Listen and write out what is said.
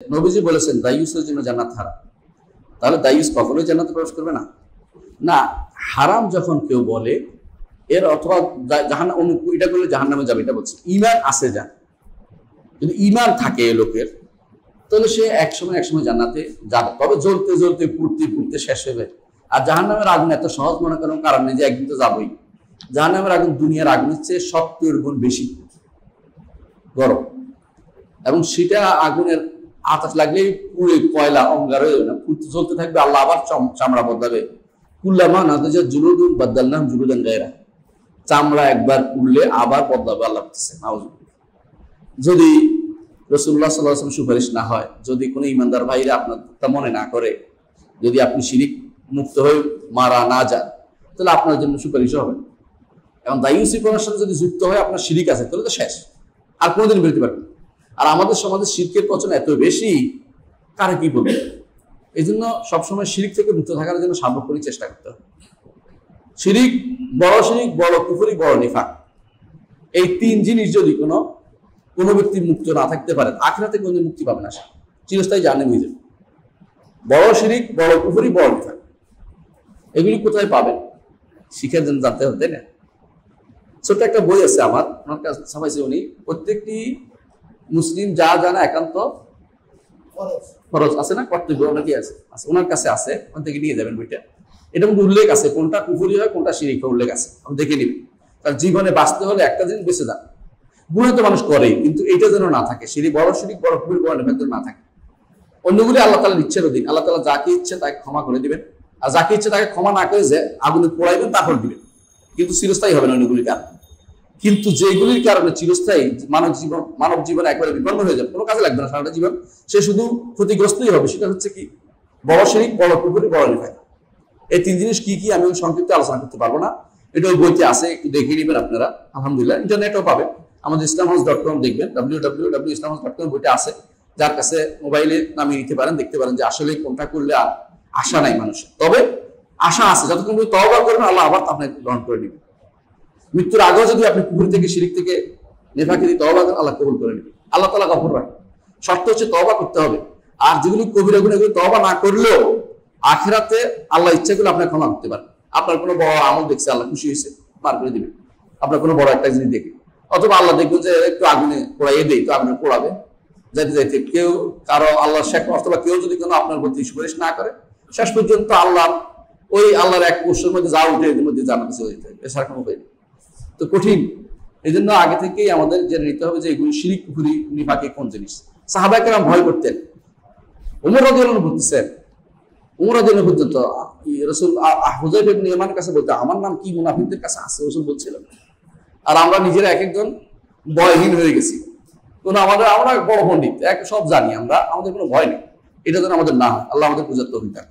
নবীজি বলেছেন দায়ুসের জন্য জান্নাত হারাম, তাহলে দায়ুস কখনোই জান্নাতে প্রবেশ করবে না? না, হারাম যখন কেউ বলে এর অথবা জাহান্নাম এটা করলে জাহান্নামে যাবে এটা বলছে, ঈমান আছে যা, যদি ঈমান থাকে লোকের তাহলে সে একসময় জান্নাতে যাবে, তবে জ্বলতে জ্বলতে পুড়তে পুড়তে শেষ হবে। আর জাহান্নামের আগুন এত সহজ মনে করার কারণ নেই যে একদিন তো যাবই। জাহান্নামের আগুন দুনিয়ার আগুনের চেয়ে 70 গুণ বেশি গরম, এবং সেটা আগুনের আতাস লাগলেই পুড়ে কয়লা অঙ্গার হয়ে যাবে না, পুড়তে চলতে থাকবে। আল্লাহ আবার চামড়া বদলাবে, কুল্লামা নাতাজা জুলুদুন বাদদালনাহুম জুলুদান গায়রা, চামড়া একবার পুড়লে আবার বদলাবে আল্লাহ বলতেছে। যদি রাসূলুল্লাহ সাল্লাল্লাহু আলাইহি ওয়াসাল্লাম সুপারিশ না হয়, যদি কোনো ইমানদার ভাইরা আপনার তা মনে না করে, যদি আপনি শিরিক মুক্ত হয়ে মারা না যান, তাহলে আপনার জন্য সুপারিশ হবে। এবং দায়ুসিপনার সাথে যদি যুক্ত হয় আপনার শিরিক আছে, তাহলে তো শেষ, আর কোনোদিন বেরোতে পারবেন। আর আমাদের সমাজে শিরকের প্রচলন এত বেশি, কারে কি বলবে? এই জন্য সবসময় শিরিক থেকে মুক্ত থাকার জন্য সার্বক্ষণিক চেষ্টা করতে হবে। শিরিক, বড় কুফরি, বড় নিফাক, এই 3 জিনিস যদি কোনো ব্যক্তি মুক্ত না থাকতে পারে, আখিরাতে কোনোদিন মুক্তি পাবে না, সে চিরস্থায়ী জাহান্নামে যাবে। বড় শিরিক, বড় কুফরি, বড় নিফাক, এগুলি কোথায় পাবেন? শিখের জন্য জানতে হবে, তাই না? ছোট্ট একটা বই আছে আমার, ওনার কাছে ছাপাইছে উনি, প্রত্যেকটি মুসলিম যা জানা একান্ত ফরজ আছে না, কর্তব্য নাকি আছে, ওনার কাছে আছে, ওখান থেকে নিয়ে যাবেন বইটা। এটা মধ্যে উল্লেখ আছে কোনটা কুফরি হয় কোনটা শিরিক হয়, উল্লেখ আছে, আপনি দেখে নিবেন। তার জীবনে বাঁচতে হলে একটা জিনিস বেঁচে যান, গুনাহ তো মানুষ করে, কিন্তু এইটা যেন না থাকে, বড় শিরিক, বড় কুফরি, বড় নিফাক যেন না থাকে। অন্যগুলি আল্লাহ তাআলার ইচ্ছের অধীন, আল্লাহ তাআলা যাকে ইচ্ছে তাকে ক্ষমা করে দিবেন, আর যাকে ইচ্ছে তাকে ক্ষমা না করে যে আগুনে পোড়াইবেন তারপর দিবেন, কিন্তু চিরস্থায়ী হবে না অন্যগুলির কারণে। কিন্তু যেগুলির কারণে চিরস্থায়ী মানব জীবন একবারে বিপন্ন হয়ে যাবে, কোনো কাজে লাগবে না সারাটা জীবন, সে শুধু ক্ষতিগ্রস্তই হবে। সেটা হচ্ছে কি? বড় শিরিক, বড় কুফরি, বড় নিফাক। এই 3 জিনিস কি কি আমি সংক্ষিপ্ত আলোচনা করতে পারবো না, এটা ওই বইতে আছে, একটু দেখে নেবেন আপনারা। আলহামদুলিল্লাহ ইন্টারনেটও পাবেন, আমাদের islamhouse.com দেখবেন, www.islamhouse.com বইটা আছে, যার কাছে মোবাইলে নামিয়ে নিতে পারেন, দেখতে পারেন যে আসলে কোনটা করলে আর আশা নাই মানুষের, তবে আশা আছে। যতক্ষণ তওবা করবেন আল্লাহ আবার আপনাকে গ্রহণ করে নেবেন। মৃত্যুর আগেও যদি আপনি কুফরি থেকে, শিরিক থেকে, নেফাকি থেকে তওবা করেন, আল্লাহ কবুল করে নেবেন। আল্লাহ তাআলা গফুর রাহিম। শর্ত হচ্ছে তওবা করতে হবে। আর যেগুলি কবিরা গুনাহ, এগুলো তওবা না করলেও আখিরাতে আল্লাহ ইচ্ছা করলে আপনাকে ক্ষমা করতে পারেন। আপনার কোনো বড় আমল দেখছে, আল্লাহ খুশি হয়েছে, পার করে দিবেন। আপনার কোনো বড় একটা জিনিস দেখে, অথবা আল্লাহ দেখবেন যে একটু আগুনে পোড়াইয়ে দেয়, তো আগুনে পোড়াবে, যাইতে যাইতে কেউ কারো আল্লাহ শেখ, অথবা কেউ যদি কোনো আপনার প্রতি সুপারিশ না করে, শেষ পর্যন্ত আল্লাহর এক কোষের মধ্যে যা উঠে, এর মধ্যে জান্নাতে চলে যেতে হবে, এছাড়া কোনো উপায় নেই। তো কঠিন, এই জন্য আগে থেকেই আমাদের জেনে নিতে হবে যে এগুলি শিরিক, কুফরি, নিফাকি কোন জিনিস। সাহাবায়ে কেরাম ভয় করতেন। ওমর রাদিয়াল্লাহু আনহু বলতেছেন, ওমর রাদিয়াল্লাহু পর্যন্ত রাসূল হুযায়ফা ইবনে ইয়ামানের কাছে বলতে, আমার নাম কি মুনাফিকদের কাছে আছে, রাসূল বলছিলেন। আর আমরা নিজেরা এক একজন ভয়হীন হয়ে গেছি। আমরা বড় পণ্ডিত, সব জানি আমরা, আমাদের কোনো ভয় নেই। এটা যেন আমাদের না হয়। আল্লাহ আমাদের পূজার তৌফিক দান।